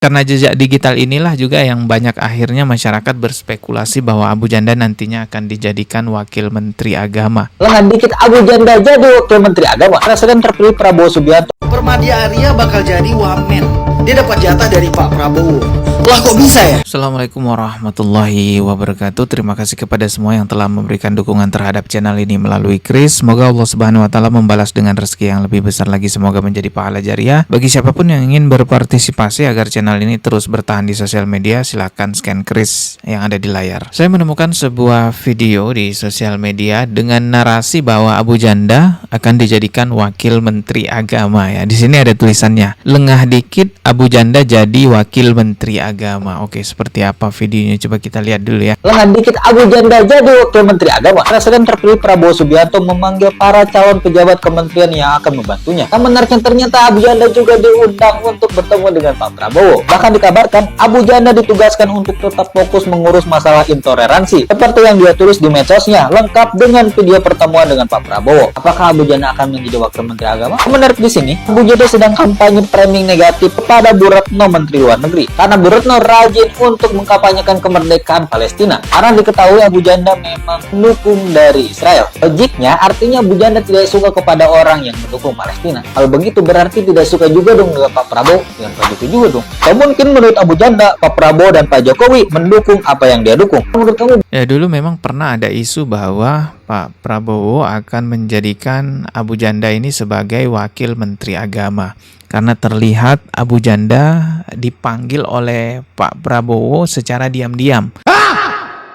Karena jejak digital inilah juga yang banyak akhirnya masyarakat berspekulasi bahwa Abu Janda nantinya akan dijadikan wakil Menteri Agama. Lengan dikit Abu Janda jadi wakil Menteri Agama. Presiden terpilih Prabowo Subianto. Permadi Arya bakal jadi wamen. Dia dapat jatah dari Pak Prabowo. Lah kok bisa ya? Assalamualaikum warahmatullahi wabarakatuh. Terima kasih kepada semua yang telah memberikan dukungan terhadap channel ini melalui Kris. Semoga Allah Subhanahu wa taala membalas dengan rezeki yang lebih besar lagi. Semoga menjadi pahala jariah bagi siapapun yang ingin berpartisipasi agar channel ini terus bertahan di sosial media. Silahkan scan Kris yang ada di layar. Saya menemukan sebuah video di sosial media dengan narasi bahwa Abu Janda akan dijadikan wakil Menteri Agama ya. Di sini ada tulisannya, lengah dikit Abu Janda jadi wakil Menteri Agama. Oke, seperti apa videonya? Coba kita lihat dulu ya. Lengan dikit Abu Janda jadi wakil Menteri Agama. Presiden terpilih Prabowo Subianto memanggil para calon pejabat kementerian yang akan membantunya. Yang menariknya ternyata Abu Janda juga diundang untuk bertemu dengan Pak Prabowo. Bahkan dikabarkan Abu Janda ditugaskan untuk tetap fokus mengurus masalah intoleransi, seperti yang dia tulis di medsosnya, lengkap dengan video pertemuan dengan Pak Prabowo. Apakah Abu Janda akan menjadi wakil Menteri Agama? Menarik di sini, Abu Janda sedang kampanye framing negatif kepada Bu Retno Menteri Luar Negeri, karena Bu Retno rajin untuk mengkampanyekan kemerdekaan Palestina. Karena diketahui Abu Janda memang mendukung dari Israel. Logiknya artinya Abu Janda tidak suka kepada orang yang mendukung Palestina. Kalau begitu berarti tidak suka juga dong dengan Pak Prabowo. Yang begitu juga dong. Atau mungkin menurut Abu Janda, Pak Prabowo dan Pak Jokowi mendukung apa yang dia dukung. Menurut kamu? Ya, dulu memang pernah ada isu bahwa Pak Prabowo akan menjadikan Abu Janda ini sebagai wakil Menteri Agama. Karena terlihat Abu Janda dipanggil oleh Pak Prabowo secara diam-diam.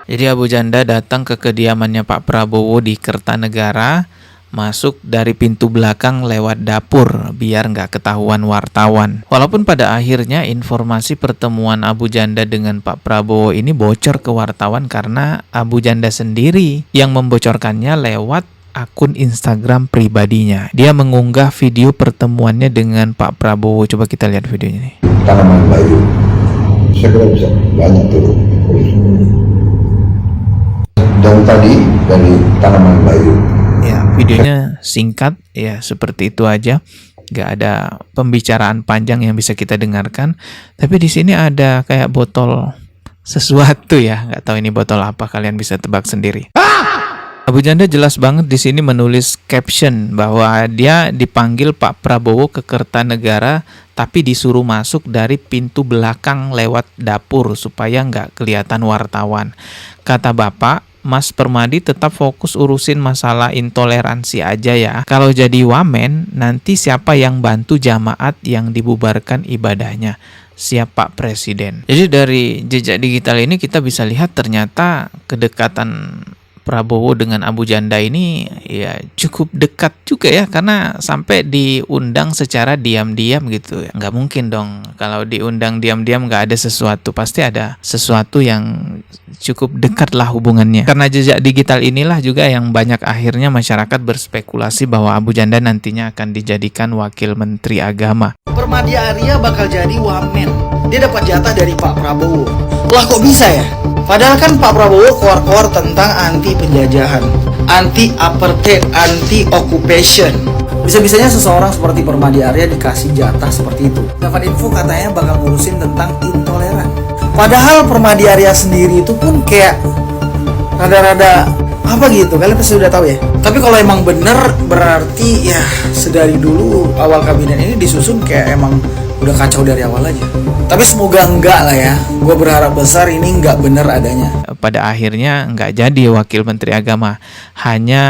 Jadi Abu Janda datang ke kediamannya Pak Prabowo di Kertanegara, masuk dari pintu belakang lewat dapur biar nggak ketahuan wartawan. Walaupun pada akhirnya informasi pertemuan Abu Janda dengan Pak Prabowo ini bocor ke wartawan karena Abu Janda sendiri yang membocorkannya lewat akun Instagram pribadinya. Dia mengunggah video pertemuannya dengan Pak Prabowo. Coba kita lihat videonya nih. Tanaman bayu, saya kira bisa banyak turun. Dan tadi dari tanaman bayu. Ya, videonya singkat ya, seperti itu aja. Nggak ada pembicaraan panjang yang bisa kita dengarkan. Tapi di sini ada kayak botol sesuatu ya. Nggak tahu ini botol apa, kalian bisa tebak sendiri. Abu Janda jelas banget di sini menulis caption bahwa dia dipanggil Pak Prabowo ke Kertanegara tapi disuruh masuk dari pintu belakang lewat dapur supaya nggak kelihatan wartawan. Kata Bapak, Mas Permadi tetap fokus urusin masalah intoleransi aja ya. Kalau jadi wamen, nanti siapa yang bantu jamaat yang dibubarkan ibadahnya? Siap Pak Presiden. Jadi dari jejak digital ini kita bisa lihat ternyata kedekatan Prabowo dengan Abu Janda ini ya cukup dekat juga ya, karena sampai diundang secara diam-diam gitu ya. Nggak mungkin dong kalau diundang diam-diam nggak ada sesuatu, pasti ada sesuatu yang cukup dekat lah hubungannya. Karena jejak digital inilah juga yang banyak akhirnya masyarakat berspekulasi bahwa Abu Janda nantinya akan dijadikan wakil Menteri Agama. Permadi Arya bakal jadi wamen. Dia dapat jatah dari Pak Prabowo. Lah kok bisa ya? Padahal kan Pak Prabowo keluar-keluar tentang anti penjajahan, anti apartheid, anti occupation. Bisa-bisanya seseorang seperti Permadi Arya dikasih jatah seperti itu. Dapat info katanya bakal ngurusin tentang intoleran. Padahal Permadi Arya sendiri itu pun kayak rada-rada apa gitu, kalian pasti udah tahu ya. Tapi kalau emang bener berarti ya sedari dulu awal kabinet ini disusun kayak emang udah kacau dari awal aja. Tapi semoga enggak lah ya. Gue berharap besar ini enggak bener adanya. Pada akhirnya enggak jadi wakil Menteri Agama. Hanya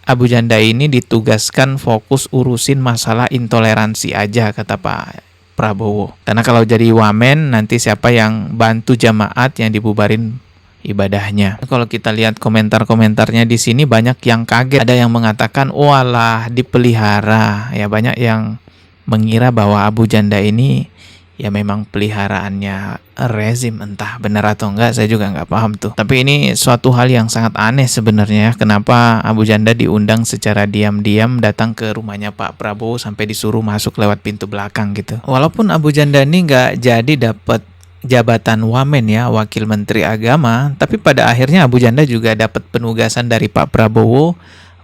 Abu Janda ini ditugaskan fokus urusin masalah intoleransi aja, kata Pak Prabowo. Karena kalau jadi wamen, nanti siapa yang bantu jamaat yang dibubarin ibadahnya. Kalau kita lihat komentar-komentarnya di sini banyak yang kaget. Ada yang mengatakan, walah dipelihara. Ya, banyak yang mengira bahwa Abu Janda ini ya memang peliharaannya rezim, entah benar atau enggak, saya juga nggak paham tuh. Tapi ini suatu hal yang sangat aneh sebenarnya, kenapa Abu Janda diundang secara diam-diam datang ke rumahnya Pak Prabowo sampai disuruh masuk lewat pintu belakang gitu. Walaupun Abu Janda ini nggak jadi dapat jabatan wamen ya, wakil Menteri Agama, tapi pada akhirnya Abu Janda juga dapat penugasan dari Pak Prabowo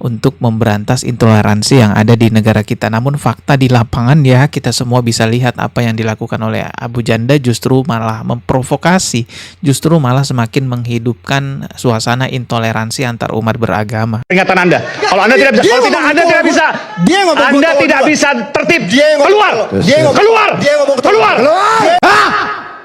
untuk memberantas intoleransi yang ada di negara kita. Namun fakta di lapangan ya kita semua bisa lihat apa yang dilakukan oleh Abu Janda justru malah memprovokasi, justru malah semakin menghidupkan suasana intoleransi antar umat beragama. Peringatan Anda. Kalau Anda tidak bisa, kalau tidak Anda tidak bisa, Anda tidak bisa tertib. Keluar, keluar, keluar.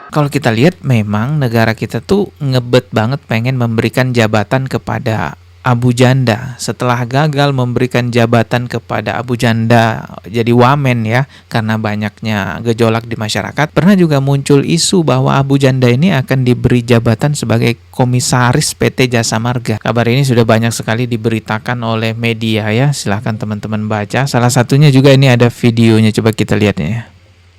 Kalau kita lihat memang negara kita tuh ngebet banget pengen memberikan jabatan kepada Abu Janda. Setelah gagal memberikan jabatan kepada Abu Janda jadi wamen ya, karena banyaknya gejolak di masyarakat, pernah juga muncul isu bahwa Abu Janda ini akan diberi jabatan sebagai komisaris PT Jasa Marga. Kabar ini sudah banyak sekali diberitakan oleh media ya, silahkan teman-teman baca. Salah satunya juga ini ada videonya, coba kita lihatnya ya.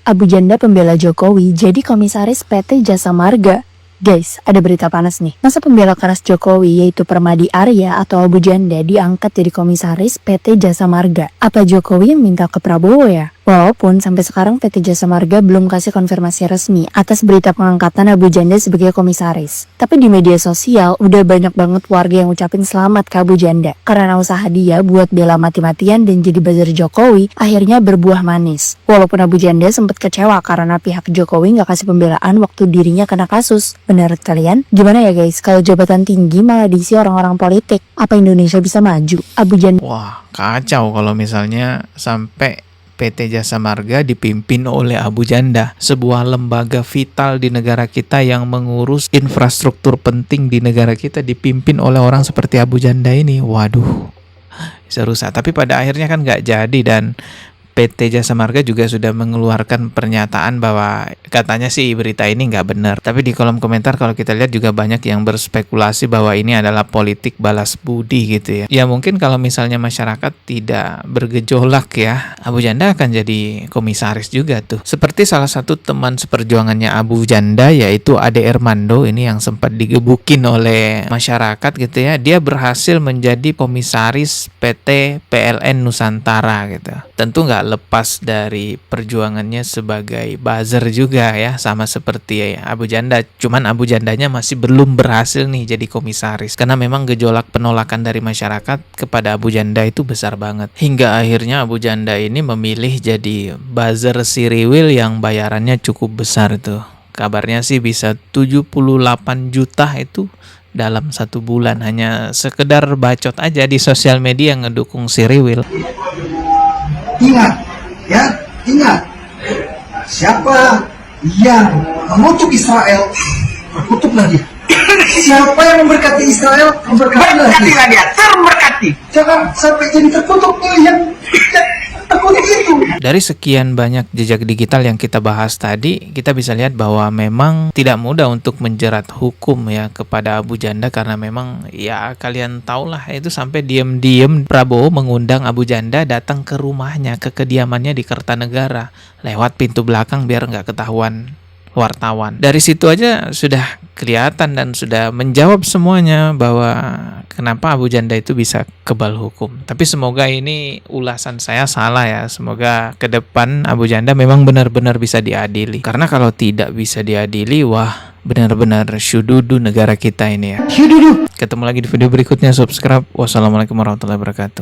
Abu Janda pembela Jokowi jadi komisaris PT Jasa Marga. Guys, ada berita panas nih. Masa pembela keras Jokowi yaitu Permadi Arya atau Abu Janda diangkat jadi komisaris PT Jasa Marga. Apa Jokowi yang minta ke Prabowo ya? Walaupun sampai sekarang PT Jasa Marga belum kasih konfirmasi resmi atas berita pengangkatan Abu Janda sebagai komisaris. Tapi di media sosial udah banyak banget warga yang ucapin selamat ke Abu Janda. Karena usaha dia buat bela mati-matian dan jadi buzzer Jokowi akhirnya berbuah manis. Walaupun Abu Janda sempat kecewa karena pihak Jokowi nggak kasih pembelaan waktu dirinya kena kasus. Menurut kalian, gimana ya guys kalau jabatan tinggi malah diisi orang-orang politik? Apa Indonesia bisa maju? Abu Janda... Wah, kacau kalau misalnya sampai PT Jasa Marga dipimpin oleh Abu Janda, sebuah lembaga vital di negara kita yang mengurus infrastruktur penting di negara kita dipimpin oleh orang seperti Abu Janda ini. Waduh, bisa rusak. Tapi pada akhirnya kan nggak jadi dan PT Jasa Marga juga sudah mengeluarkan pernyataan bahwa katanya sih berita ini nggak benar. Tapi di kolom komentar kalau kita lihat juga banyak yang berspekulasi bahwa ini adalah politik balas budi gitu ya. Ya mungkin kalau misalnya masyarakat tidak bergejolak ya, Abu Janda akan jadi komisaris juga tuh. Seperti salah satu teman seperjuangannya Abu Janda yaitu Ade Armando ini yang sempat digebukin oleh masyarakat gitu ya. Dia berhasil menjadi komisaris PT PLN Nusantara gitu. Tentu nggak lepas dari perjuangannya sebagai buzzer juga ya, sama seperti Abu Janda. Cuman Abu Jandanya masih belum berhasil nih jadi komisaris karena memang gejolak penolakan dari masyarakat kepada Abu Janda itu besar banget. Hingga akhirnya Abu Janda ini memilih jadi buzzer siriwil yang bayarannya cukup besar tuh. Kabarnya sih bisa 78 juta itu dalam 1 bulan, hanya sekedar bacot aja di sosial media ngedukung siriwil. Ingat, ya, ingat. Siapa yang mengutuk Israel, terkutuklah dia. Siapa yang memberkati Israel, memberkatilah dia. Terberkati. Jangan sampai jadi terkutuk yang terkutuk itu. Dari sekian banyak jejak digital yang kita bahas tadi, kita bisa lihat bahwa memang tidak mudah untuk menjerat hukum ya kepada Abu Janda karena memang ya kalian tahulah itu sampai diam-diam Prabowo mengundang Abu Janda datang ke rumahnya, ke kediamannya di Kertanegara lewat pintu belakang biar nggak ketahuan wartawan. Dari situ aja sudah kelihatan dan sudah menjawab semuanya bahwa kenapa Abu Janda itu bisa kebal hukum. Tapi semoga ini ulasan saya salah ya. Semoga ke depan Abu Janda memang benar-benar bisa diadili. Karena kalau tidak bisa diadili, wah benar-benar syududu negara kita ini ya. Ketemu lagi di video berikutnya. Subscribe. Wassalamualaikum warahmatullahi wabarakatuh.